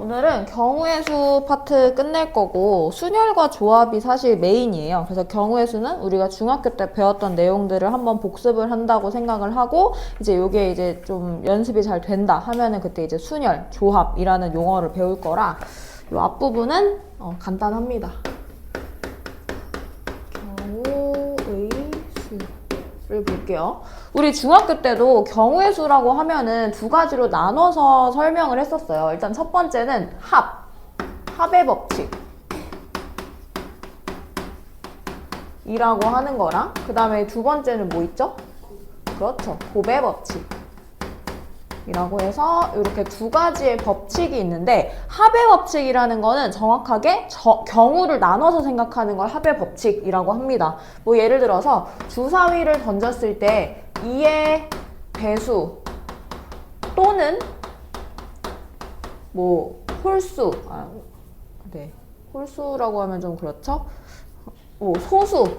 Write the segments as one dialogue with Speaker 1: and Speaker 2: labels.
Speaker 1: 오늘은 경우의 수 파트 끝낼 거고 순열과 조합이 사실 메인이에요. 그래서 경우의 수는 우리가 중학교 때 배웠던 내용들을 한번 복습을 한다고 생각을 하고 이제 요게 이제 좀 연습이 잘 된다 하면은 그때 이제 순열, 조합이라는 용어를 배울 거라 요 앞부분은 간단합니다. 경우의 수를 볼게요. 우리 중학교 때도 경우의 수라고 하면은 두 가지로 나눠서 설명을 했었어요. 일단 첫 번째는 합의 법칙 이라고 하는 거랑 그 다음에 두 번째는 뭐 있죠? 그렇죠. 곱의 법칙 이라고 해서 이렇게 두 가지의 법칙이 있는데 합의 법칙이라는 거는 정확하게 경우를 나눠서 생각하는 걸 합의 법칙이라고 합니다. 뭐 예를 들어서 주사위를 던졌을 때 2의 배수 또는 뭐 홀수 홀수라고 하면 좀 그렇죠? 소수의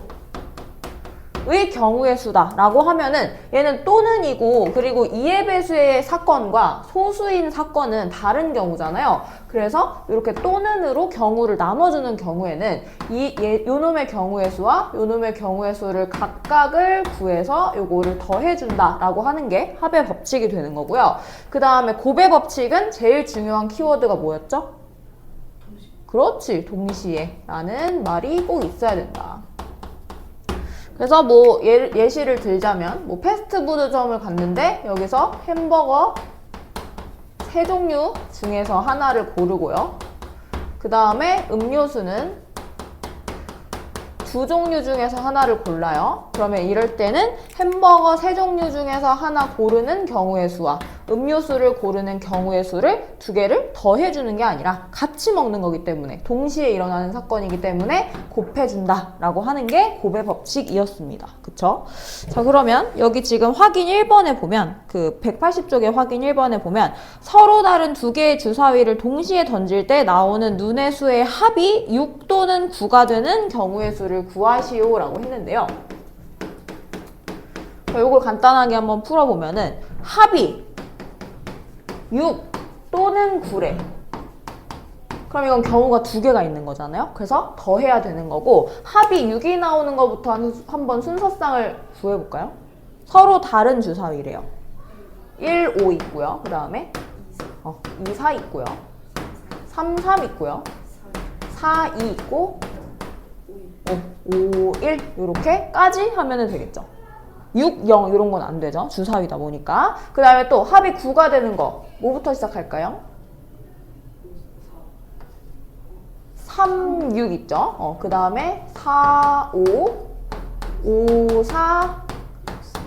Speaker 1: 경우의 수다 라고 하면은 얘는 또는이고 그리고 2의 배수의 사건과 소수인 사건은 다른 경우잖아요. 그래서 이렇게 또는으로 경우를 나눠주는 경우에는 요놈의 경우의 수와 요놈의 경우의 수를 각각을 구해서 요거를 더해준다 라고 하는 게 합의 법칙이 되는 거고요. 그 다음에 곱의 법칙은 제일 중요한 키워드가 뭐였죠? 그렇지, 동시에 라는 말이 꼭 있어야 된다. 그래서 뭐 예시를 들자면 뭐 패스트푸드점을 갔는데 여기서 햄버거 3종류 중에서 하나를 고르고요. 그 다음에 음료수는 2종류 중에서 하나를 골라요. 그러면 이럴 때는 햄버거 3종류 중에서 하나 고르는 경우의 수와 음료수를 고르는 경우의 수를 두 개를 더해주는 게 아니라 같이 먹는 거기 때문에 동시에 일어나는 사건이기 때문에 곱해준다 라고 하는 게 곱의 법칙이었습니다. 그쵸? 자, 그러면 여기 지금 확인 1번에 보면 그 180쪽의 확인 1번에 보면 서로 다른 두 개의 주사위를 동시에 던질 때 나오는 눈의 수의 합이 6 또는 9가 되는 경우의 수를 구하시오 라고 했는데요. 이걸 간단하게 한번 풀어보면은 합이 6 또는 9래. 그럼 이건 경우가 두 개가 있는 거잖아요. 그래서 더해야 되는 거고 합이 6이 나오는 것부터 한번 순서상을 구해볼까요? 서로 다른 주사위래요. 1, 5 있고요. 그 다음에 2, 4 있고요. 3, 3 있고요. 4, 2 있고 5, 1 이렇게까지 하면 되겠죠. 6, 0 이런 건 안 되죠. 주사위다 보니까. 그 다음에 또 합이 9가 되는 거 뭐부터 시작할까요? 3, 6 있죠. 그 다음에 4, 5, 5, 4,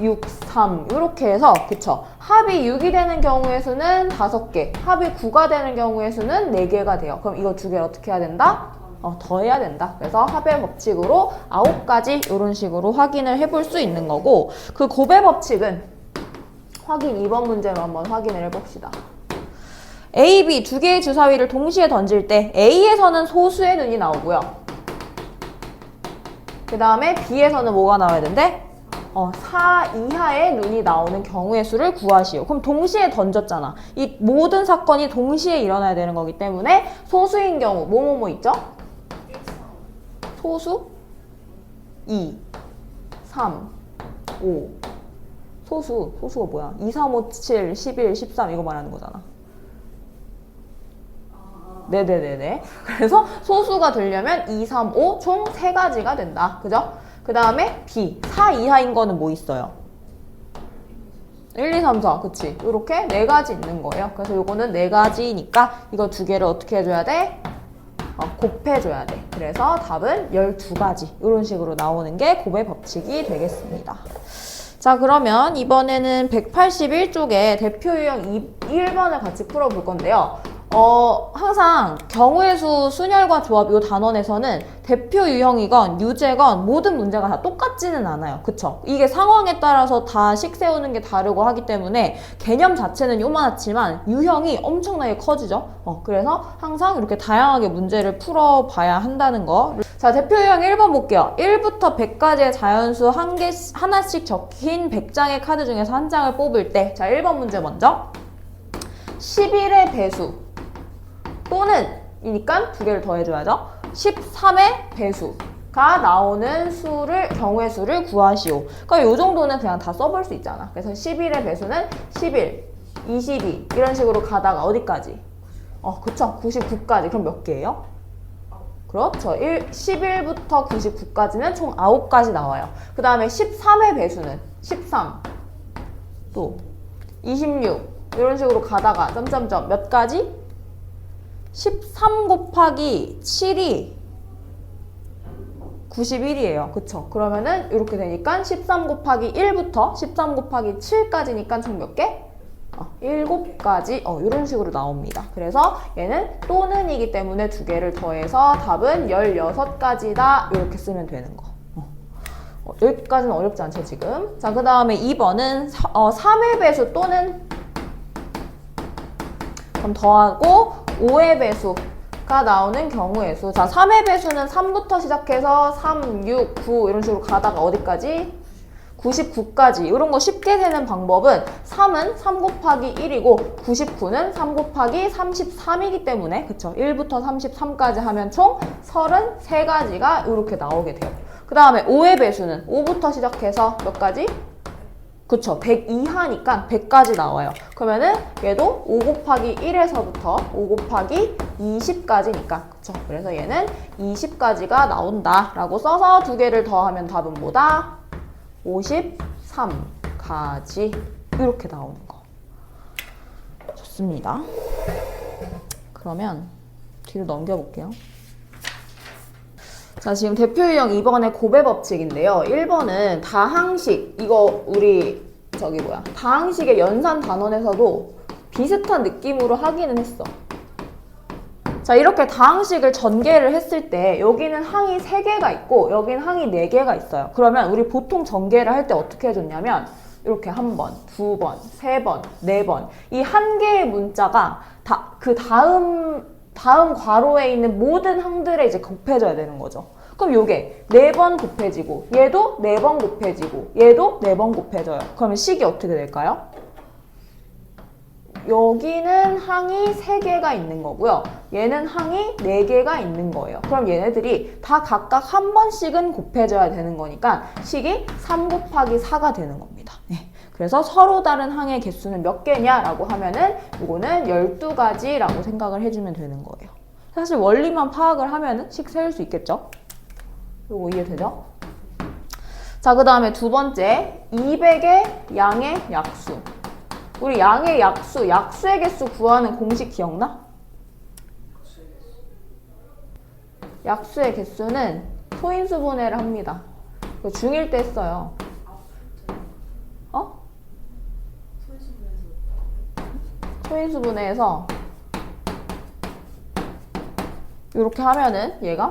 Speaker 1: 6, 3 이렇게 해서 그쵸. 합이 6이 되는 경우의 수는 5개, 합이 9가 되는 경우의 수는 4개가 돼요. 그럼 이거 두 개를 어떻게 해야 된다? 더해야 된다. 그래서 합의 법칙으로 9가지 이런 식으로 확인을 해볼 수 있는 거고 그 곱의 법칙은 확인 2번 문제로 한번 확인을 해봅시다. A, B 두 개의 주사위를 동시에 던질 때 A에서는 소수의 눈이 나오고요. 그 다음에 B에서는 뭐가 나와야 된대? 4 이하의 눈이 나오는 경우의 수를 구하시오. 그럼 동시에 던졌잖아. 이 모든 사건이 동시에 일어나야 되는 거기 때문에 소수인 경우 뭐뭐뭐 있죠? 소수 2, 3, 5 소수가 뭐야? 2, 3, 5, 7, 11, 13 이거 말하는 거잖아. 네네네네. 그래서 소수가 되려면 2, 3, 5 총 3가지가 된다. 그죠? 그 다음에 B 4 이하인 거는 뭐 있어요? 1, 2, 3, 4 그치? 이렇게 4가지 있는 거예요. 그래서 요거는 4가지니까 이거 두 개를 어떻게 해줘야 돼? 곱해줘야 돼. 그래서 답은 12가지 이런 식으로 나오는 게 곱의 법칙이 되겠습니다. 자, 그러면 이번에는 181쪽에 대표 유형 1번을 같이 풀어볼 건데요. 항상 경우의 수, 순열과 조합 이 단원에서는 대표 유형이건 유제건 모든 문제가 다 똑같지는 않아요. 그쵸? 이게 상황에 따라서 다 식 세우는 게 다르고 하기 때문에 개념 자체는 요만하지만 유형이 엄청나게 커지죠. 그래서 항상 이렇게 다양하게 문제를 풀어봐야 한다는 거. 자, 대표 유형 1번 볼게요. 1부터 100까지의 자연수 하나씩 적힌 100장의 카드 중에서 한 장을 뽑을 때 자, 1번 문제 먼저 11의 배수 또는 이니까 두 개를 더해줘야죠. 13의 배수가 나오는 경우의 수를 구하시오. 그러니까 이 정도는 그냥 다 써볼 수 있잖아. 그래서 11의 배수는 11, 22 이런 식으로 가다가 어디까지? 그쵸. 99까지. 그럼 몇 개예요? 그렇죠. 11부터 99까지는 총 9가지 나와요. 그 다음에 13의 배수는 13, 또 26 이런 식으로 가다가 점점점 몇 가지? 13 곱하기 7이 91이에요. 그쵸? 그러면은 이렇게 되니까 13 곱하기 1부터 13 곱하기 7까지니까 총 몇 개? 7가지 이런 식으로 나옵니다. 그래서 얘는 또는이기 때문에 두 개를 더해서 답은 16가지다 이렇게 쓰면 되는 거. 여기까지는 어렵지 않죠 지금? 자, 그 다음에 2번은 3의 배수 또는 그럼 더하고 5의 배수가 나오는 경우의 수. 자, 3의 배수는 3부터 시작해서 3, 6, 9 이런 식으로 가다가 어디까지? 99까지. 이런 거 쉽게 세는 방법은 3은 3 곱하기 1이고 99는 3 곱하기 33이기 때문에 그쵸? 1부터 33까지 하면 총 33가지가 이렇게 나오게 돼요. 그 다음에 5의 배수는 5부터 시작해서 몇 가지? 그쵸? 100 이하니까 100까지 나와요. 그러면은 얘도 5 곱하기 1에서부터 5 곱하기 20까지니까 그쵸? 그래서 얘는 20까지가 나온다 라고 써서 두 개를 더하면 답은 뭐다? 53가지 이렇게 나오는 거. 좋습니다. 그러면 뒤로 넘겨볼게요. 자, 지금 대표 유형 2번의 고배 법칙인데요. 1번은 다항식, 이거 우리 다항식의 연산 단원에서도 비슷한 느낌으로 하기는 했어. 자, 이렇게 다항식을 전개를 했을 때 여기는 항이 3개가 있고 여기는 항이 4개가 있어요. 그러면 우리 보통 전개를 할 때 어떻게 해줬냐면 이렇게 1번, 2번, 3번, 4번 이 한 개의 문자가 그 다음 괄호에 있는 모든 항들에 이제 곱해져야 되는 거죠. 그럼 요게 4번 곱해지고 얘도 4번 곱해지고 얘도 4번 곱해져요. 그러면 식이 어떻게 될까요? 여기는 항이 3개가 있는 거고요. 얘는 항이 4개가 있는 거예요. 그럼 얘네들이 다 각각 한 번씩은 곱해져야 되는 거니까 식이 3 곱하기 4가 되는 겁니다. 네. 그래서 서로 다른 항의 개수는 몇 개냐라고 하면은 이거는 12가지라고 생각을 해주면 되는 거예요. 사실 원리만 파악을 하면은 식 세울 수 있겠죠? 이거 이해되죠? 자, 그 다음에 두 번째 200의 양의 약수. 우리 양의 약수, 약수의 개수 구하는 공식 기억나? 약수의 개수는 소인수분해를 합니다. 중1 때 했어요. 소인수분해에서 이렇게 하면은 얘가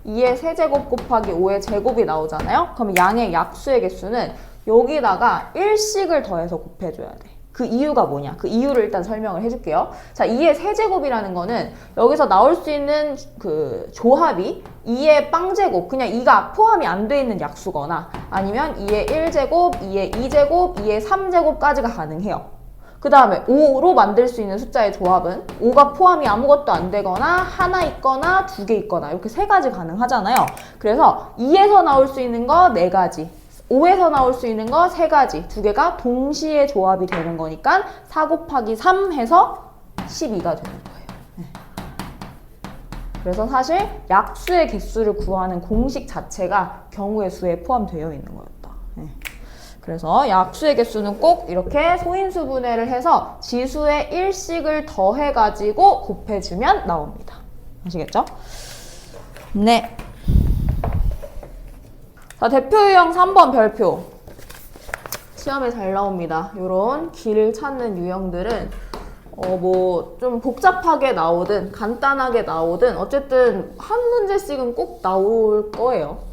Speaker 1: 2의 세제곱 곱하기 5의 제곱이 나오잖아요. 그럼 양의 약수의 개수는 여기다가 1씩을 더해서 곱해줘야 돼. 그 이유가 뭐냐? 그 이유를 일단 설명을 해줄게요. 자, 2의 세제곱이라는 거는 여기서 나올 수 있는 그 조합이 2의 빵제곱, 그냥 2가 포함이 안 돼 있는 약수거나 아니면 2의 1제곱, 2의 2제곱, 2의 3제곱까지가 가능해요. 그 다음에 5로 만들 수 있는 숫자의 조합은 5가 포함이 아무것도 안 되거나 하나 있거나 2개 있거나 이렇게 3가지 가능하잖아요. 그래서 2에서 나올 수 있는 거 4가지, 5에서 나올 수 있는 거 3가지, 2개가 동시에 조합이 되는 거니까 4 곱하기 3 해서 12가 되는 거예요. 네. 그래서 사실 약수의 개수를 구하는 공식 자체가 경우의 수에 포함되어 있는 거였다. 네. 그래서 약수의 개수는 꼭 이렇게 소인수분해를 해서 지수의 1씩을 더해가지고 곱해주면 나옵니다. 아시겠죠? 네. 자, 대표 유형 3번 별표. 시험에 잘 나옵니다. 요런 길을 찾는 유형들은 뭐 좀 복잡하게 나오든 간단하게 나오든 어쨌든 한 문제씩은 꼭 나올 거예요.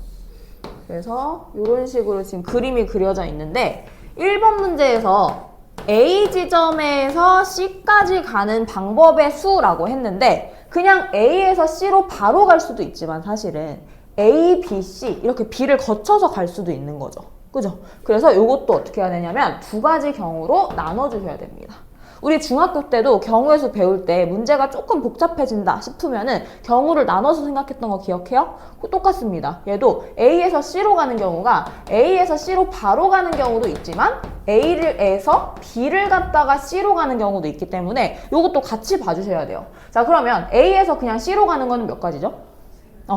Speaker 1: 그래서 이런 식으로 지금 그림이 그려져 있는데 1번 문제에서 A 지점에서 C까지 가는 방법의 수라고 했는데 그냥 A에서 C로 바로 갈 수도 있지만 사실은 A, B, C 이렇게 B를 거쳐서 갈 수도 있는 거죠. 그죠? 그래서 이것도 어떻게 해야 되냐면 2가지 경우로 나눠주셔야 됩니다. 우리 중학교 때도 경우의 수 배울 때 문제가 조금 복잡해진다 싶으면은 경우를 나눠서 생각했던 거 기억해요? 똑같습니다. 얘도 A에서 C로 가는 경우가 A에서 C로 바로 가는 경우도 있지만 A에서 B를 갔다가 C로 가는 경우도 있기 때문에 이것도 같이 봐주셔야 돼요. 자, 그러면 A에서 그냥 C로 가는 거는 몇 가지죠?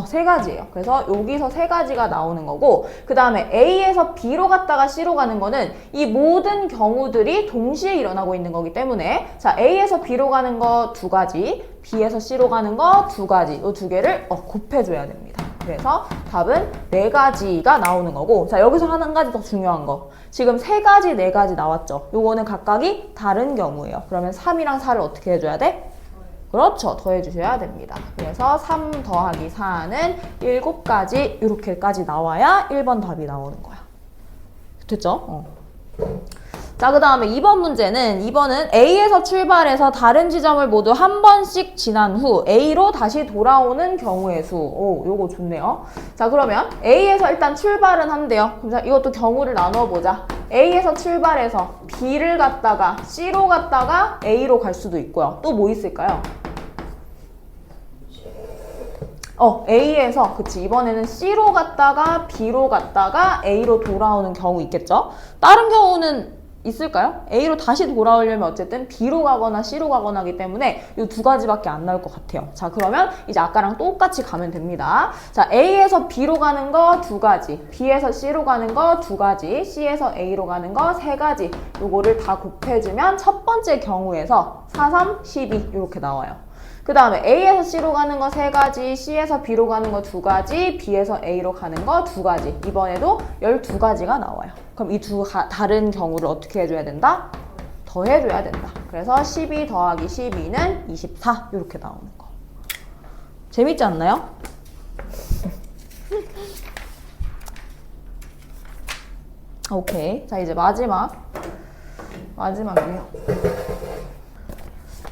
Speaker 1: 세 가지예요. 그래서 여기서 세 가지가 나오는 거고, 그 다음에 A에서 B로 갔다가 C로 가는 거는 이 모든 경우들이 동시에 일어나고 있는 거기 때문에, 자, A에서 B로 가는 거 두 가지, B에서 C로 가는 거 두 가지, 이 두 개를 곱해줘야 됩니다. 그래서 답은 네 가지가 나오는 거고, 자, 여기서 한 가지 더 중요한 거. 지금 세 가지, 네 가지 나왔죠? 요거는 각각이 다른 경우예요. 그러면 3이랑 4를 어떻게 해줘야 돼? 그렇죠. 더해주셔야 됩니다. 그래서 3 더하기 4는 7가지 이렇게까지 나와야 1번 답이 나오는 거야. 됐죠? 자, 그 다음에 2번 문제는 2번은 A에서 출발해서 다른 지점을 모두 한 번씩 지난 후 A로 다시 돌아오는 경우의 수. 오, 요거 좋네요. 자, 그러면 A에서 일단 출발은 한대요. 그럼 이것도 경우를 나눠 보자. A에서 출발해서 B를 갔다가 C로 갔다가 A로 갈 수도 있고요. 또 뭐 있을까요? A에서, 그치, 이번에는 C로 갔다가 B로 갔다가 A로 돌아오는 경우 있겠죠? 다른 경우는 있을까요? A로 다시 돌아오려면 어쨌든 B로 가거나 C로 가거나 하기 때문에 이 두 가지밖에 안 나올 것 같아요. 자, 그러면 이제 아까랑 똑같이 가면 됩니다. 자, A에서 B로 가는 거 두 가지, B에서 C로 가는 거 두 가지, C에서 A로 가는 거 세 가지, 요거를 다 곱해주면 첫 번째 경우에서 4, 3, 12 이렇게 나와요. 그 다음에 A에서 C로 가는 거 세 가지, C에서 B로 가는 거 두 가지, B에서 A로 가는 거 두 가지. 이번에도 12가지가 나와요. 그럼 이 다른 경우를 어떻게 해줘야 된다? 더해줘야 된다. 그래서 12 더하기 12는 24 이렇게 나오는 거. 재밌지 않나요? 오케이. 자, 이제 마지막이에요.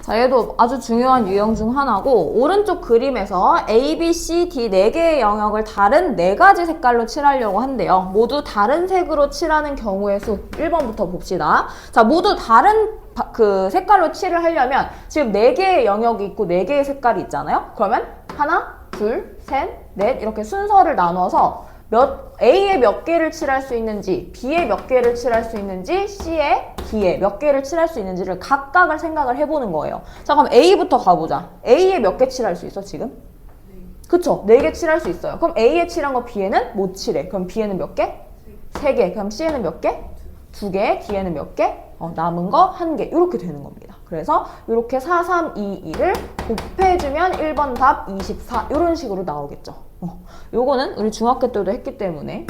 Speaker 1: 자, 얘도 아주 중요한 유형 중 하나고, 오른쪽 그림에서 A, B, C, D 4개의 영역을 다른 4가지 색깔로 칠하려고 한대요. 모두 다른 색으로 칠하는 경우의 수 1번부터 봅시다. 자, 모두 다른 그 색깔로 칠을 하려면 지금 4개의 영역이 있고 4개의 색깔이 있잖아요. 그러면 하나, 둘, 셋, 넷 이렇게 순서를 나눠서 A에 몇 개를 칠할 수 있는지, B에 몇 개를 칠할 수 있는지, C에, D에 몇 개를 칠할 수 있는지를 각각을 생각을 해보는 거예요. 자, 그럼 A부터 가보자. A에 몇 개 칠할 수 있어, 지금? 그쵸? 4개 칠할 수 있어요. 그럼 A에 칠한 거 B에는 못 칠해. 그럼 B에는 몇 개? 3개. 그럼 C에는 몇 개? 2개. D에는 몇 개? 남은 거 1개. 이렇게 되는 겁니다. 그래서 이렇게 4, 3, 2, 2를 곱해주면 1번 답 24 이런 식으로 나오겠죠. 요거는 우리 중학교 때도 했기 때문에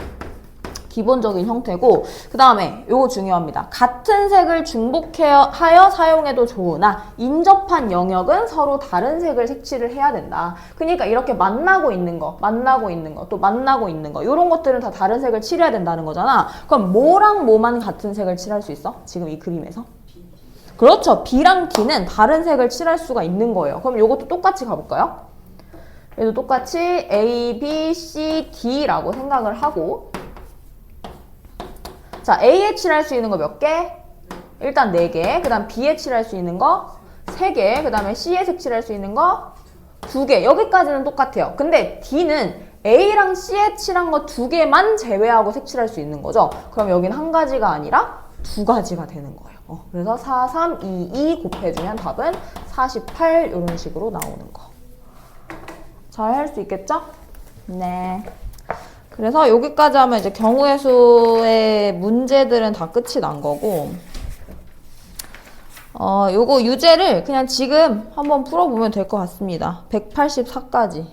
Speaker 1: 기본적인 형태고, 그 다음에 요거 중요합니다. 같은 색을 중복하여 사용해도 좋으나 인접한 영역은 서로 다른 색을 색칠을 해야 된다. 그러니까 이렇게 만나고 있는 거, 또 만나고 있는 거 이런 것들은 다 다른 색을 칠해야 된다는 거잖아. 그럼 뭐랑 뭐만 같은 색을 칠할 수 있어? 지금 이 그림에서? 그렇죠. B랑 D는 다른 색을 칠할 수가 있는 거예요. 그럼 요것도 똑같이 가볼까요? 얘도 똑같이 A, B, C, D라고 생각을 하고, 자, A에 칠할 수 있는 거 몇 개? 일단 4개. 그 다음 B에 칠할 수 있는 거 3개. 그 다음에 C에 색칠할 수 있는 거 2개. 여기까지는 똑같아요. 근데 D는 A랑 C에 칠한 거 2개만 제외하고 색칠할 수 있는 거죠. 그럼 여긴 한 가지가 아니라 2가지가 되는 거예요. 그래서 4, 3, 2, 2 곱해주면 답은 48 이런 식으로 나오는 거. 잘 할 수 있겠죠? 네. 그래서 여기까지 하면 이제 경우의 수의 문제들은 다 끝이 난 거고, 요거 유제를 그냥 지금 한번 풀어보면 될 것 같습니다. 184까지.